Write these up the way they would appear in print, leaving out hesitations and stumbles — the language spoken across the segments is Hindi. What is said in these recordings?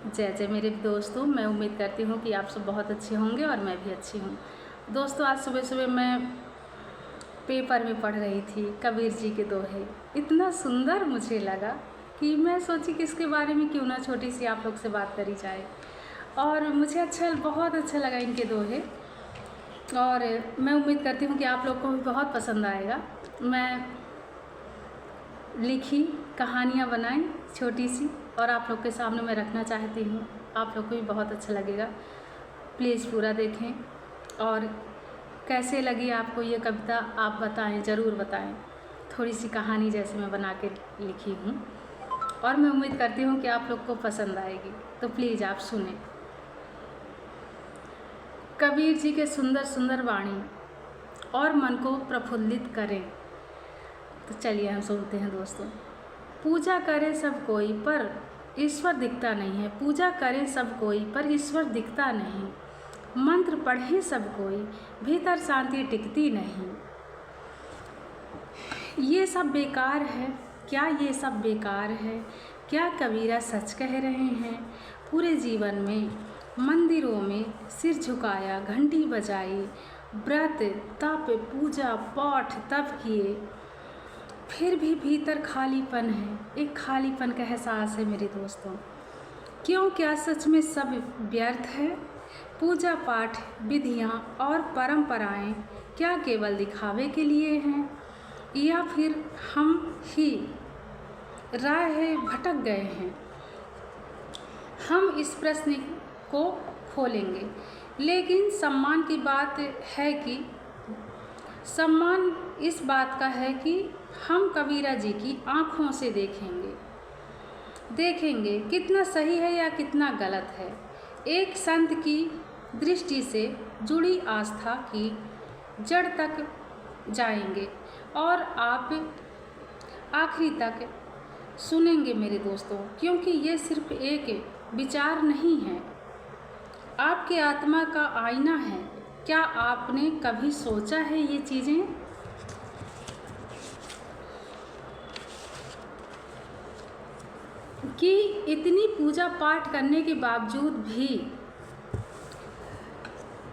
जय जय मेरे दोस्तों, मैं उम्मीद करती हूँ कि आप सब बहुत अच्छे होंगे और मैं भी अच्छी हूँ। दोस्तों, आज सुबह सुबह मैं पेपर में पढ़ रही थी कबीर जी के दोहे। इतना सुंदर मुझे लगा कि मैं सोची कि इसके बारे में क्यों ना छोटी सी आप लोग से बात करी जाए। और मुझे बहुत अच्छा लगा इनके दोहे, और मैं उम्मीद करती हूँ कि आप लोग को भी बहुत पसंद आएगा। मैं लिखी कहानियाँ बनाई छोटी सी और आप लोग के सामने मैं रखना चाहती हूँ। आप लोग को भी बहुत अच्छा लगेगा। प्लीज़ पूरा देखें और कैसे लगी आपको ये कविता आप बताएं, ज़रूर बताएं। थोड़ी सी कहानी जैसे मैं बना के लिखी हूँ और मैं उम्मीद करती हूँ कि आप लोग को पसंद आएगी, तो प्लीज़ आप सुने। कबीर जी के सुंदर सुंदर वाणी और मन को प्रफुल्लित करें। तो चलिए हम सुनते हैं दोस्तों। पूजा करे सब कोई पर ईश्वर दिखता नहीं है। पूजा करे सब कोई पर ईश्वर दिखता नहीं। मंत्र पढ़े सब कोई भीतर शांति टिकती नहीं। ये सब बेकार है, क्या ये सब बेकार है? क्या कबीरा सच कह रहे हैं? पूरे जीवन में मंदिरों में सिर झुकाया, घंटी बजाई, व्रत तप पूजा पाठ तप किए, फिर भी भीतर खालीपन है। एक खालीपन का एहसास है मेरे दोस्तों। क्यों, क्या सच में सब व्यर्थ है? पूजा पाठ विधियाँ और परंपराएं क्या केवल दिखावे के लिए हैं, या फिर हम ही राह भटक गए हैं? हम इस प्रश्न को खोलेंगे, लेकिन सम्मान की बात है कि सम्मान इस बात का है कि हम कबीरा जी की आँखों से देखेंगे कितना सही है या कितना गलत है। एक संत की दृष्टि से जुड़ी आस्था की जड़ तक जाएंगे और आप आखिरी तक सुनेंगे मेरे दोस्तों, क्योंकि ये सिर्फ एक विचार नहीं है, आपके आत्मा का आईना है। क्या आपने कभी सोचा है ये चीज़ें? कि इतनी पूजा पाठ करने के बावजूद भी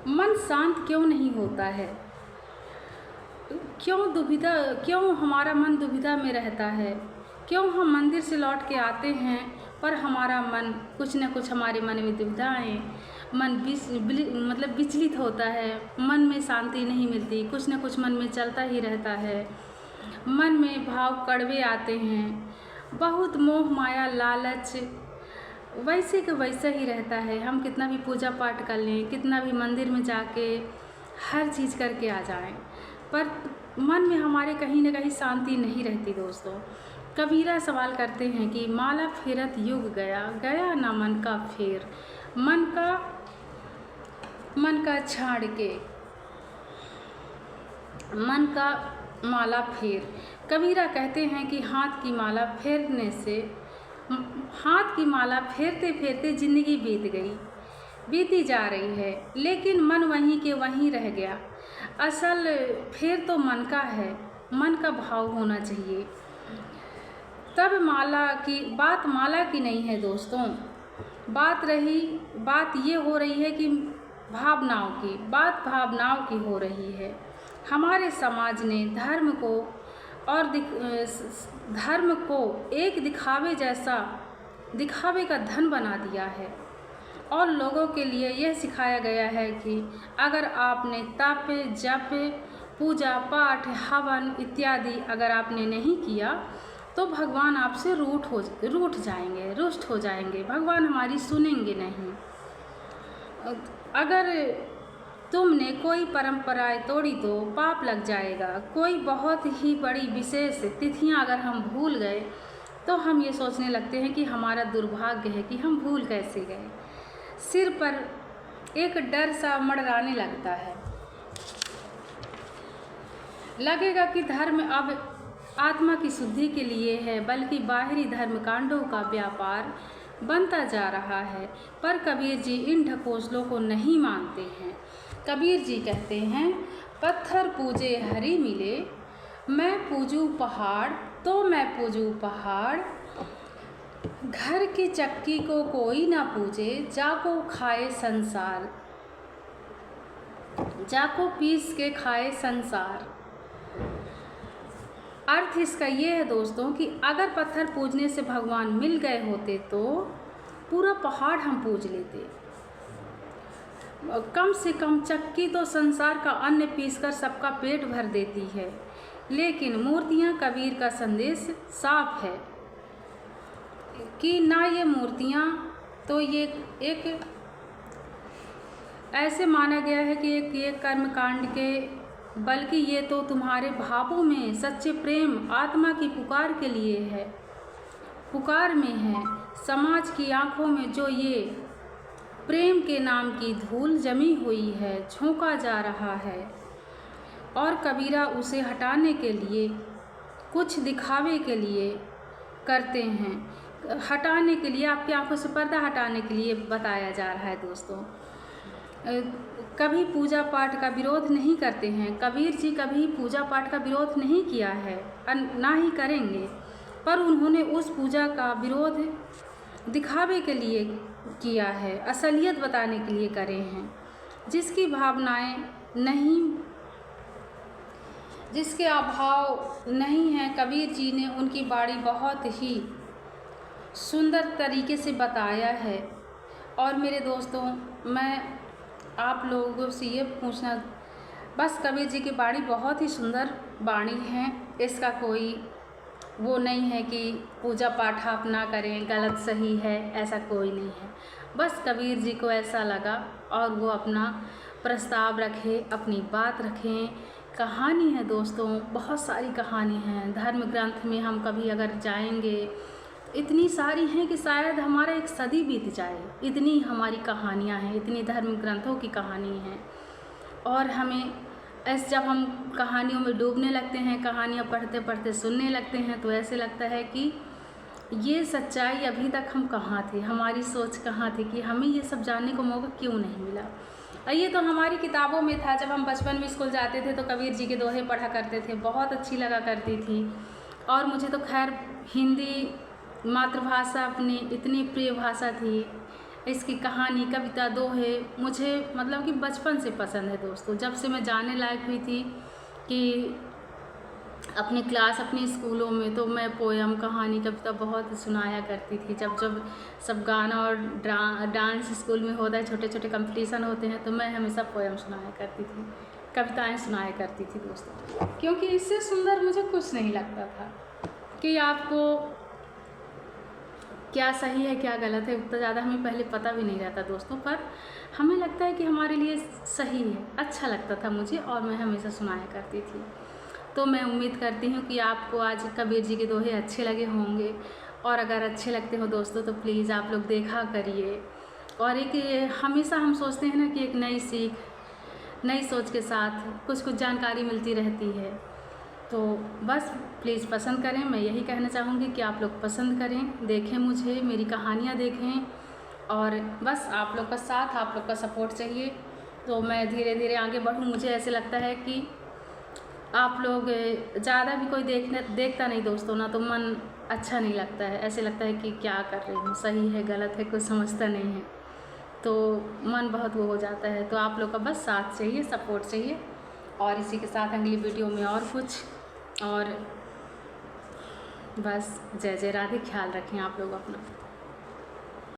मन शांत क्यों नहीं होता है? क्यों हमारा मन दुविधा में रहता है? क्यों हम मंदिर से लौट के आते हैं पर हमारा मन कुछ न कुछ, हमारे मन में दुविधाएं, मन विचलित होता है, मन में शांति नहीं मिलती, कुछ न कुछ मन में चलता ही रहता है। मन में भाव कड़वे आते हैं, बहुत मोह माया लालच वैसे का वैसा ही रहता है। हम कितना भी पूजा पाठ कर लें, कितना भी मंदिर में जाके हर चीज़ करके आ जाएं, पर मन में हमारे कहीं न कहीं शांति नहीं रहती दोस्तों। कबीरा सवाल करते हैं कि माला फेरत युग गया, गया ना मन का फेर। मन का छाड़ के मन का माला फेर। कबीरा कहते हैं कि हाथ की माला फेरते फेरते ज़िंदगी बीती जा रही है, लेकिन मन वहीं के वहीं रह गया। असल फेर तो मन का है, मन का भाव होना चाहिए। तब माला की नहीं है दोस्तों, बात ये हो रही है कि भावनाओं की हो रही है। हमारे समाज ने धर्म को एक दिखावे का धन बना दिया है और लोगों के लिए यह सिखाया गया है कि अगर आपने तप जप पूजा पाठ हवन इत्यादि अगर आपने नहीं किया तो भगवान आपसे रुष्ट हो जाएंगे, भगवान हमारी सुनेंगे नहीं। अगर तुमने कोई परंपराएं तोड़ी तो पाप लग जाएगा। कोई बहुत ही बड़ी विशेष तिथियां अगर हम भूल गए तो हम ये सोचने लगते हैं कि हमारा दुर्भाग्य है कि हम भूल कैसे गए। सिर पर एक डर सा मंडराने लगता है, लगेगा कि धर्म अब आत्मा की शुद्धि के लिए है, बल्कि बाहरी धर्म कांडों का व्यापार बनता जा रहा है। पर कबीर जी इन ढकोसलों को नहीं मानते हैं। कबीर जी कहते हैं, पत्थर पूजे हरि मिले, मैं पूजूं पहाड़ तो मैं पूजूं पहाड़, घर की चक्की को कोई ना पूजे, जाको खाए संसार, जाको पीस के खाए संसार। अर्थ इसका ये है दोस्तों कि अगर पत्थर पूजने से भगवान मिल गए होते तो पूरा पहाड़ हम पूज लेते। कम से कम चक्की तो संसार का अन्न पीसकर सबका पेट भर देती है, लेकिन मूर्तियाँ कबीर का संदेश साफ है कि ना ये मूर्तियाँ तो ये एक ऐसे माना गया है कि ये कर्मकांड के, बल्कि ये तो तुम्हारे भावों में सच्चे प्रेम आत्मा की पुकार के लिए है, पुकार में है। समाज की आंखों में जो ये प्रेम के नाम की धूल जमी हुई है, झोंका जा रहा है, और कबीरा उसे हटाने के लिए, कुछ दिखावे के लिए करते हैं, हटाने के लिए, आपकी आंखों से पर्दा हटाने के लिए बताया जा रहा है दोस्तों। कभी पूजा पाठ का विरोध नहीं करते हैं, कबीर जी कभी पूजा पाठ का विरोध नहीं किया है, ना ही करेंगे, पर उन्होंने उस पूजा का विरोध दिखावे के लिए किया है, असलियत बताने के लिए करे हैं। जिसकी भावनाएं नहीं, जिसके अभाव नहीं है, कबीर जी ने उनकी बाणी बहुत ही सुंदर तरीके से बताया है। और मेरे दोस्तों, मैं आप लोगों से ये पूछना, बस कबीर जी की बाणी बहुत ही सुंदर बाणी है, इसका कोई वो नहीं है कि पूजा पाठ आप ना करें, गलत सही है, ऐसा कोई नहीं है। बस कबीर जी को ऐसा लगा और वो अपना प्रस्ताव रखे, अपनी बात रखें। कहानी है दोस्तों, बहुत सारी कहानी हैं धर्म ग्रंथ में, हम कभी अगर जाएंगे इतनी सारी हैं कि शायद हमारा एक सदी बीत जाए, इतनी हमारी कहानियाँ हैं, इतनी धर्म ग्रंथों की कहानी हैं। और हमें ऐसे जब हम कहानियों में डूबने लगते हैं, कहानियाँ पढ़ते पढ़ते सुनने लगते हैं, तो ऐसे लगता है कि ये सच्चाई अभी तक हम कहाँ थे, हमारी सोच कहाँ थी कि हमें ये सब जानने को मौका क्यों नहीं मिला। और ये तो हमारी किताबों में था, जब हम बचपन में स्कूल जाते थे तो कबीर जी के दोहे पढ़ा करते थे, बहुत अच्छी लगा करती थी। और मुझे तो खैर हिंदी मातृभाषा अपनी इतनी प्रिय भाषा थी, इसकी कहानी, कविता, दोहे मुझे मतलब कि बचपन से पसंद है दोस्तों। जब से मैं जाने लायक हुई थी कि अपनी क्लास, अपने स्कूलों में, तो मैं पोयम, कहानी, कविता बहुत सुनाया करती थी। जब जब सब गाना और डांस स्कूल में होता है, छोटे छोटे कंपटीशन होते हैं, तो मैं हमेशा पोयम सुनाया करती थी, कविताएं सुनाया करती थी दोस्तों, क्योंकि इससे सुंदर मुझे कुछ नहीं लगता था कि आपको क्या सही है क्या गलत है, उतना ज़्यादा हमें पहले पता भी नहीं रहता दोस्तों, पर हमें लगता है कि हमारे लिए सही है, अच्छा लगता था मुझे, और मैं हमेशा सुनाया करती थी। तो मैं उम्मीद करती हूँ कि आपको आज कबीर जी के दोहे अच्छे लगे होंगे, और अगर अच्छे लगते हो दोस्तों तो प्लीज़ आप लोग देखा करिए। और एक हमेशा हम सोचते हैं ना कि एक नई सीख, नई सोच के साथ कुछ कुछ जानकारी मिलती रहती है, तो बस प्लीज़ पसंद करें। मैं यही कहना चाहूँगी कि आप लोग पसंद करें, देखें मुझे, मेरी कहानियाँ देखें, और बस आप लोग का साथ, आप लोग का सपोर्ट चाहिए, तो मैं धीरे धीरे आगे बढ़ूँ। मुझे ऐसे लगता है कि आप लोग ज़्यादा भी कोई देखता नहीं दोस्तों ना, तो मन अच्छा नहीं लगता है, ऐसे लगता है कि क्या कर रही हूँ, सही है गलत है, कुछ समझता नहीं है, तो मन बहुत वो हो जाता है। तो आप लोग का बस साथ चाहिए, सपोर्ट चाहिए, और इसी के साथ अगली वीडियो में और कुछ, और बस जय जय राधे, ख्याल रखें आप लोग अपना।